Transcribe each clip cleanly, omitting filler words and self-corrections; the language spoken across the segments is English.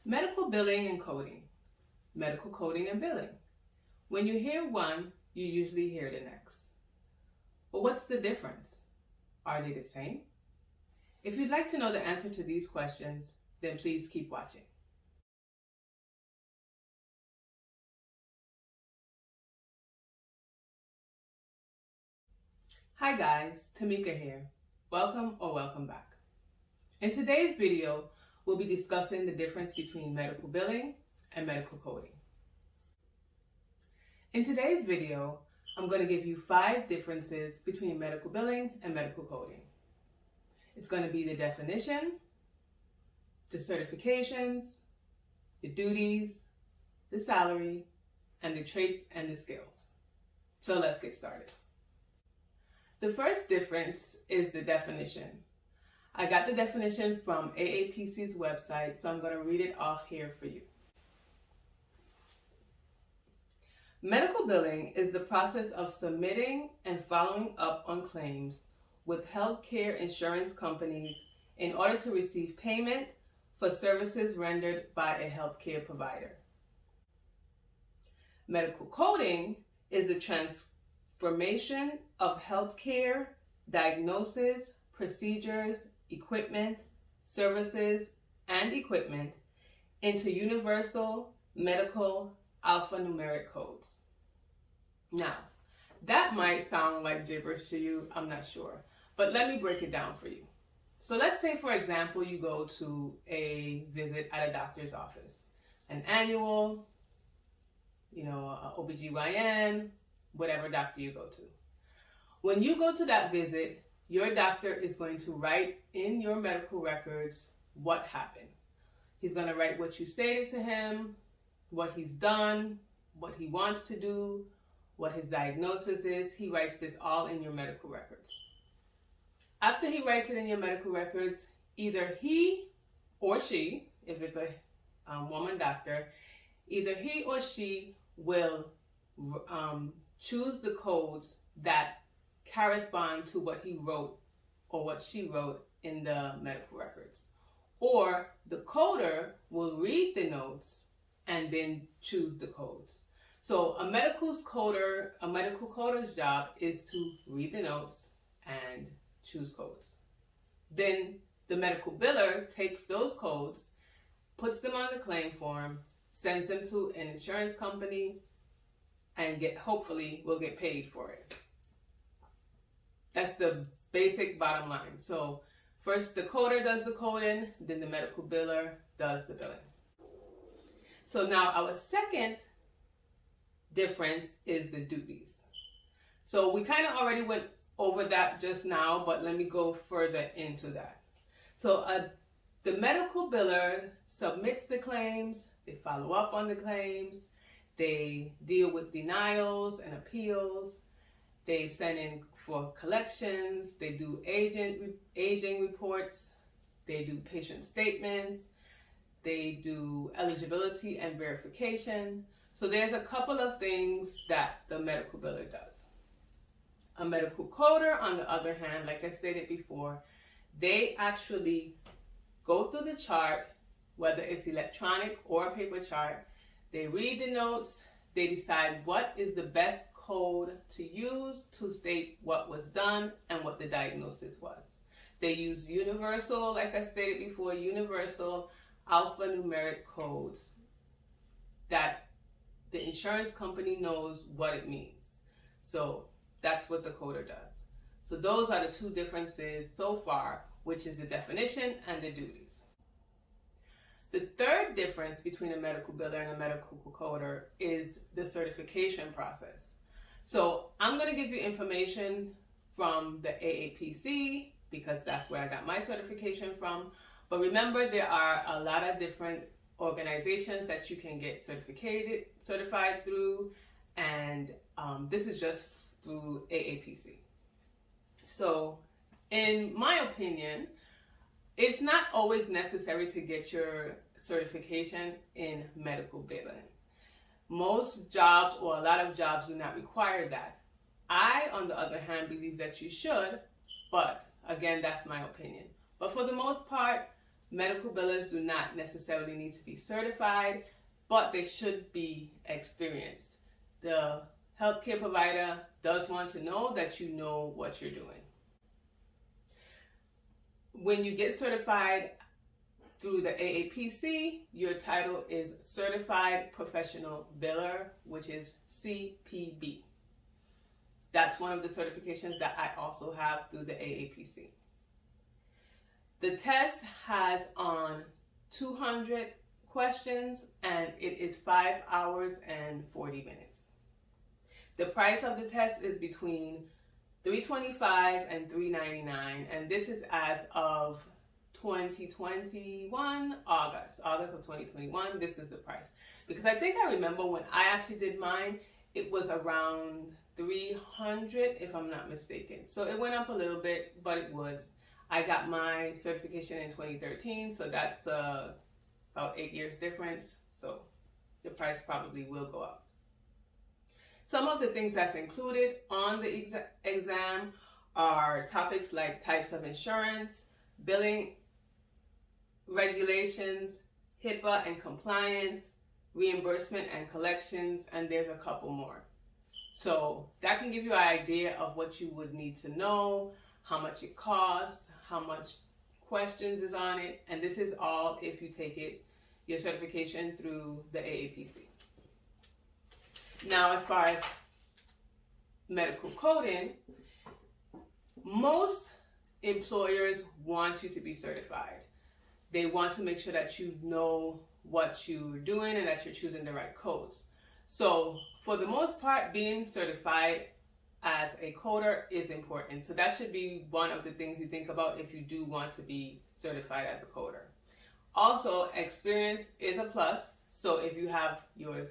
Medical billing and coding, medical coding and billing. When you hear one, you usually hear the next. But what's the difference? Are they the same? If you'd like to know the answer to these questions, then please keep watching. Hi guys, Tamika here. Welcome or welcome back. In today's video, we'll be discussing the difference between medical billing and medical coding. In today's video, I'm going to give you 5 differences between medical billing and medical coding. It's going to be the definition, the certifications, the duties, the salary, and the traits and the skills. So let's get started. The first difference is the definition. I got the definition from AAPC's website, so I'm going to read it off here for you. Medical billing is the process of submitting and following up on claims with healthcare insurance companies in order to receive payment for services rendered by a healthcare provider. Medical coding is the transformation of healthcare, diagnosis, procedures, equipment, services, and equipment into universal medical alphanumeric codes. Now, that might sound like gibberish to you, I'm not sure, but let me break it down for you. So let's say, for example, you go to a visit at a doctor's office, an annual, OBGYN, whatever doctor you go to. When you go to that visit, your doctor is going to write in your medical records what happened. He's going to write what you stated to him, what he's done, what he wants to do, what his diagnosis is. He writes this all in your medical records. After he writes it in your medical records, either he or she, if it's a woman doctor, either he or she will choose the codes that correspond to what he wrote or what she wrote in the medical records. Or the coder will read the notes and then choose the codes. So a medical coder's job is to read the notes and choose codes. Then the medical biller takes those codes, puts them on the claim form, sends them to an insurance company, and hopefully will get paid for it. That's the basic bottom line. So first the coder does the coding, then the medical biller does the billing. So now our second difference is the duties. So we kind of already went over that just now, but let me go further into that. So the medical biller submits the claims, they follow up on the claims, they deal with denials and appeals, they send in for collections, they do aging reports, they do patient statements, they do eligibility and verification. So there's a couple of things that the medical biller does. A medical coder, on the other hand, like I stated before, they actually go through the chart, whether it's electronic or a paper chart. They read the notes, they decide what is the best code to use to state what was done and what the diagnosis was. They use universal, like I stated before, universal alphanumeric codes that the insurance company knows what it means. So that's what the coder does. So those are the 2 differences so far, which is the definition and the duties. The third difference between a medical biller and a medical coder is the certification process. So I'm going to give you information from the AAPC because that's where I got my certification from. But remember, there are a lot of different organizations that you can get certified through, and this is just through AAPC. So in my opinion, it's not always necessary to get your certification in medical billing. Most jobs, or a lot of jobs, do not require that. I, on the other hand, believe that you should, but again, that's my opinion. But for the most part, medical billers do not necessarily need to be certified, but they should be experienced. The healthcare provider does want to know that you know what you're doing. When you get certified through the AAPC, your title is Certified Professional Biller, which is CPB. That's one of the certifications that I also have through the AAPC. The test has on 200 questions and it is 5 hours and 40 minutes. The price of the test is between $325 and $399, and this is as of 2021, August of 2021. This is the price, because I think I remember when I actually did mine, it was around $300 if I'm not mistaken. So it went up a little bit, but it would. I got my certification in 2013, so that's about 8 years difference. So the price probably will go up. Some of the things that's included on the exam are topics like types of insurance, billing regulations, HIPAA and compliance, reimbursement and collections, and there's a couple more. So that can give you an idea of what you would need to know, how much it costs, how much questions is on it, and this is all if you take it, your certification through the AAPC. Now, as far as medical coding, most employers want you to be certified. They want to make sure that you know what you're doing and that you're choosing the right codes. So for the most part, being certified as a coder is important. So that should be one of the things you think about if you do want to be certified as a coder. Also, experience is a plus. So if you have your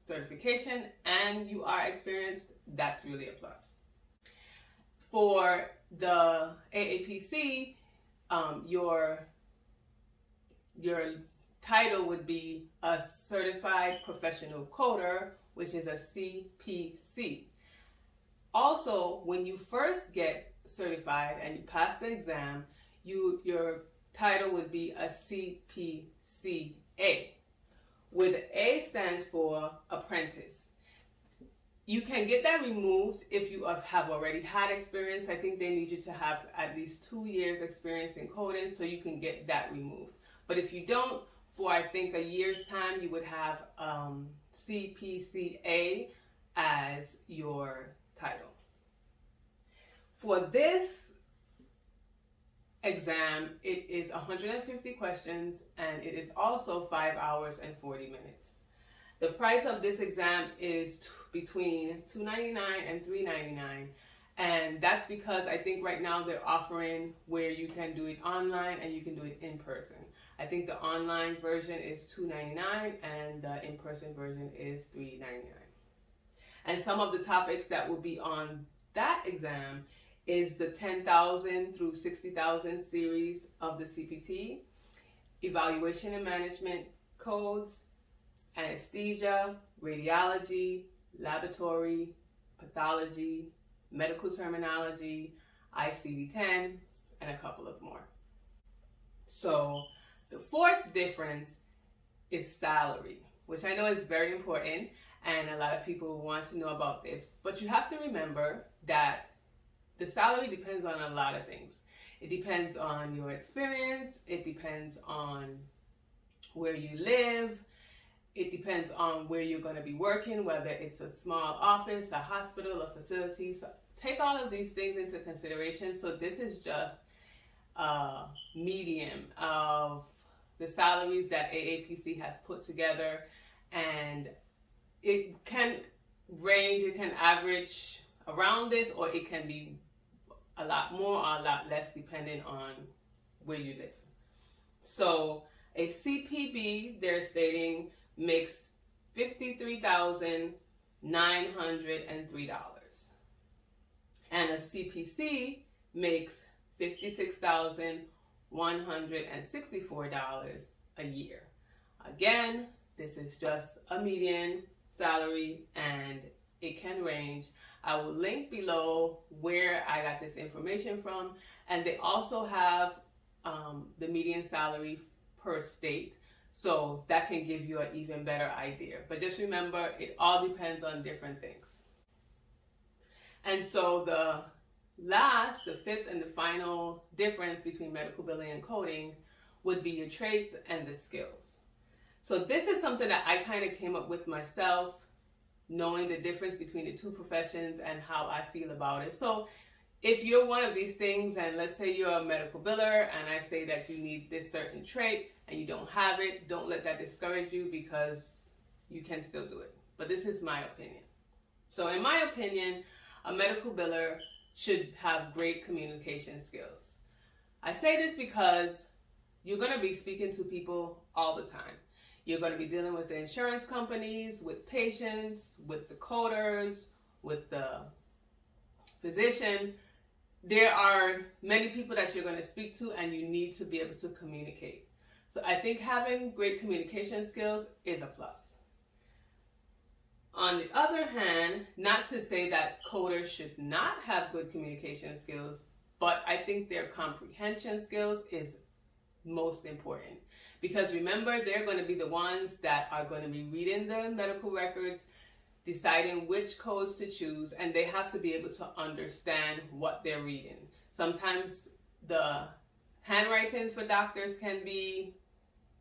certification and you are experienced, that's really a plus. For the AAPC, your title would be a Certified Professional Coder, which is a CPC. Also, when you first get certified and you pass the exam, your title would be a CPCA, where the A stands for apprentice. You can get that removed if you have already had experience. I think they need you to have at least 2 years experience in coding, so you can get that removed. But if you don't, for I think a year's time, you would have CPCA as your title. For this exam, it is 150 questions and it is also 5 hours and 40 minutes. The price of this exam is between $299 and $399, and that's because I think right now they're offering where you can do it online and you can do it in person. I think the online version is $299 and the in-person version is $399. And some of the topics that will be on that exam is the 10,000 through 60,000 series of the CPT, evaluation and management codes, anesthesia, radiology, laboratory, pathology, medical terminology, ICD-10, and a couple of more. So the fourth difference is salary, which I know is very important, and a lot of people want to know about this. But you have to remember that the salary depends on a lot of things. It depends on your experience. It depends on where you live. It depends on where you're going to be working, whether it's a small office, a hospital, a facility. So take all of these things into consideration. So this is just a medium of the salaries that AAPC has put together, and it can range, it can average around this, or it can be a lot more or a lot less depending on where you live. So a CPB, they're stating, makes $53,903, and a CPC makes $56,164 a year. Again, this is just a median salary and it can range. I will link below where I got this information from, and they also have the median salary per state, so that can give you an even better idea. But just remember, it all depends on different things. And so the fifth and the final difference between medical billing and coding would be your traits and the skills. So this is something that I kind of came up with myself, knowing the difference between the two professions and how I feel about it. So if you're one of these things, and let's say you're a medical biller and I say that you need this certain trait and you don't have it, don't let that discourage you, because you can still do it. But this is my opinion. So in my opinion, a medical biller should have great communication skills. I say this because you're going to be speaking to people all the time. You're going to be dealing with the insurance companies, with patients, with the coders, with the physician. There are many people that you're going to speak to, and you need to be able to communicate. So I think having great communication skills is a plus. On the other hand, not to say that coders should not have good communication skills, but I think their comprehension skills is most important. Because remember, they're going to be the ones that are going to be reading the medical records, deciding which codes to choose, and they have to be able to understand what they're reading. Sometimes the handwritings for doctors can be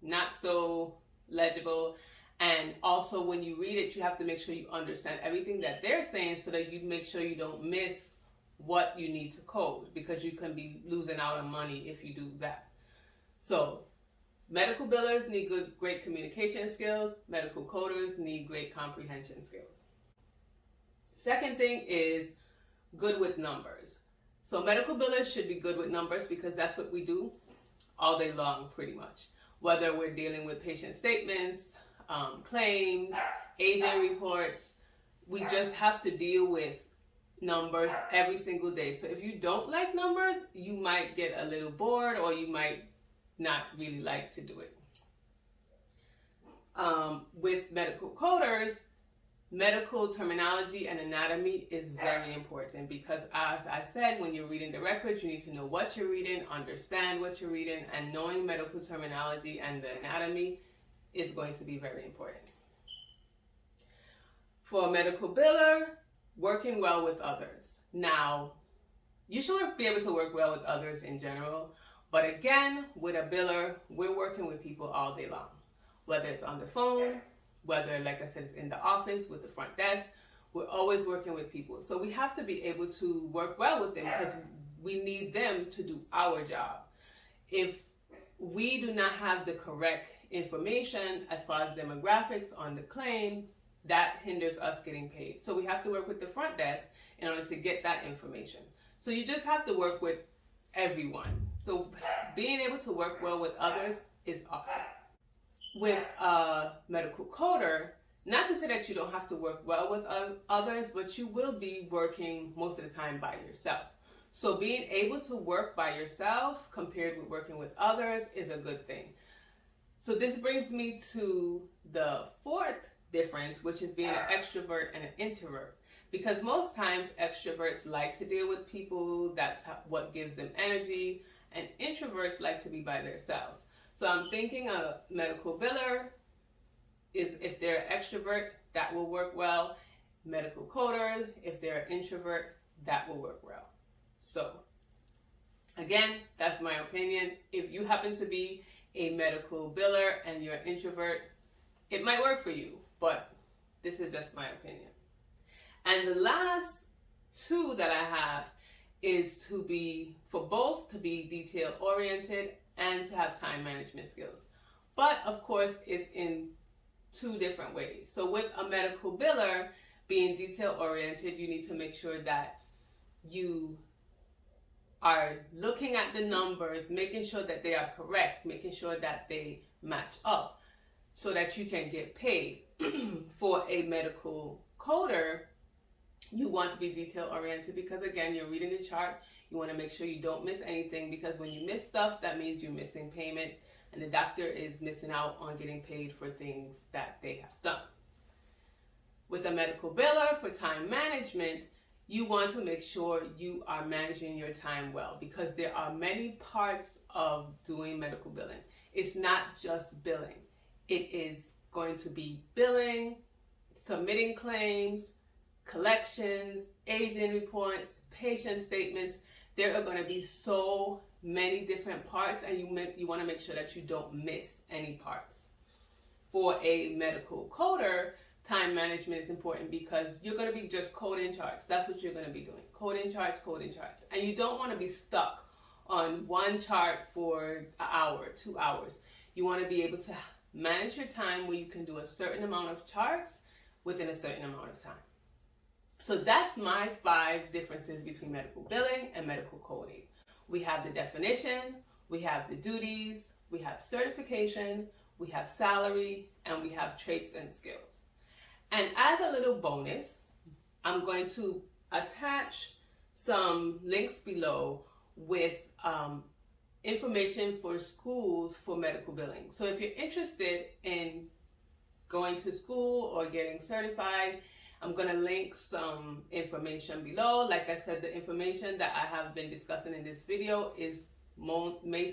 not so legible, and also when you read it, you have to make sure you understand everything that they're saying so that you make sure you don't miss what you need to code, because you can be losing out on money if you do that. So medical billers need great communication skills. Medical coders need great comprehension skills. Second thing is good with numbers. So medical billers should be good with numbers, because that's what we do all day long pretty much. Whether we're dealing with patient statements, claims, agent reports, we just have to deal with numbers every single day. So if you don't like numbers, you might get a little bored, or you might not really like to do it. With medical coders, medical terminology and anatomy is very important, because as I said, when you're reading the records, you need to know what you're reading, understand what you're reading, and knowing medical terminology and the anatomy is going to be very important. For a medical biller, working well with others. Now, you should be able to work well with others in general, but again, with a biller, we're working with people all day long. Whether it's on the phone, whether, like I said, it's in the office with the front desk, we're always working with people. So we have to be able to work well with them, because we need them to do our job. If we do not have the correct information as far as demographics on the claim, that hinders us getting paid. So we have to work with the front desk in order to get that information. So you just have to work with everyone. So being able to work well with others is awesome. With a medical coder, not to say that you don't have to work well with others, but you will be working most of the time by yourself. So being able to work by yourself compared with working with others is a good thing. So this brings me to the fourth difference, which is being an extrovert and an introvert. Because most times extroverts like to deal with people, that's what gives them energy, and introverts like to be by themselves. So I'm thinking a medical biller is, if they're an extrovert, that will work well. Medical coder, if they're an introvert, that will work well. So again, that's my opinion. If you happen to be a medical biller and you're an introvert, it might work for you, but this is just my opinion. And the last two that I have is to be detail oriented and to have time management skills. But of course, it's in two different ways. So with a medical biller, being detail oriented, you need to make sure that you are looking at the numbers, making sure that they are correct, making sure that they match up so that you can get paid. For a medical coder, you want to be detail oriented, because again, you're reading the chart. You want to make sure you don't miss anything, because when you miss stuff, that means you're missing payment, and the doctor is missing out on getting paid for things that they have done. With a medical biller, for time management, you want to make sure you are managing your time well, because there are many parts of doing medical billing. It's not just billing. It is going to be billing, submitting claims, collections, agent reports, patient statements. There are going to be so many different parts, and you want to make sure that you don't miss any parts. For a medical coder, time management is important because you're going to be just coding charts. That's what you're going to be doing. Coding charts. And you don't want to be stuck on one chart for an hour, 2 hours. You want to be able to manage your time where you can do a certain amount of charts within a certain amount of time. So that's my 5 differences between medical billing and medical coding. We have the definition, we have the duties, we have certification, we have salary, and we have traits and skills. And as a little bonus, I'm going to attach some links below with information for schools for medical billing. So if you're interested in going to school or getting certified, I'm going to link some information below. Like I said, the information that I have been discussing in this video is mostly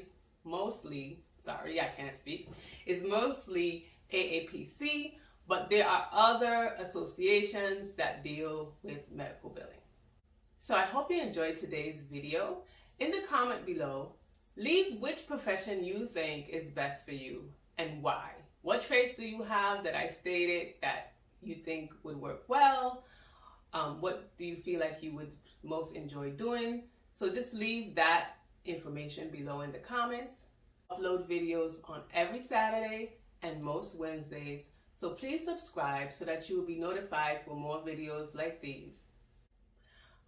AAPC, but there are other associations that deal with medical billing. So I hope you enjoyed today's video. In the comment below, leave which profession you think is best for you and why. What traits do you have that I stated that you think would work well? What do you feel like you would most enjoy doing? So just leave that information below in the comments. Upload videos on every Saturday and most Wednesdays. So please subscribe so that you will be notified for more videos like these.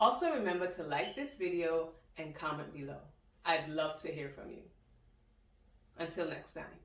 Also remember to like this video and comment below. I'd love to hear from you. Until next time.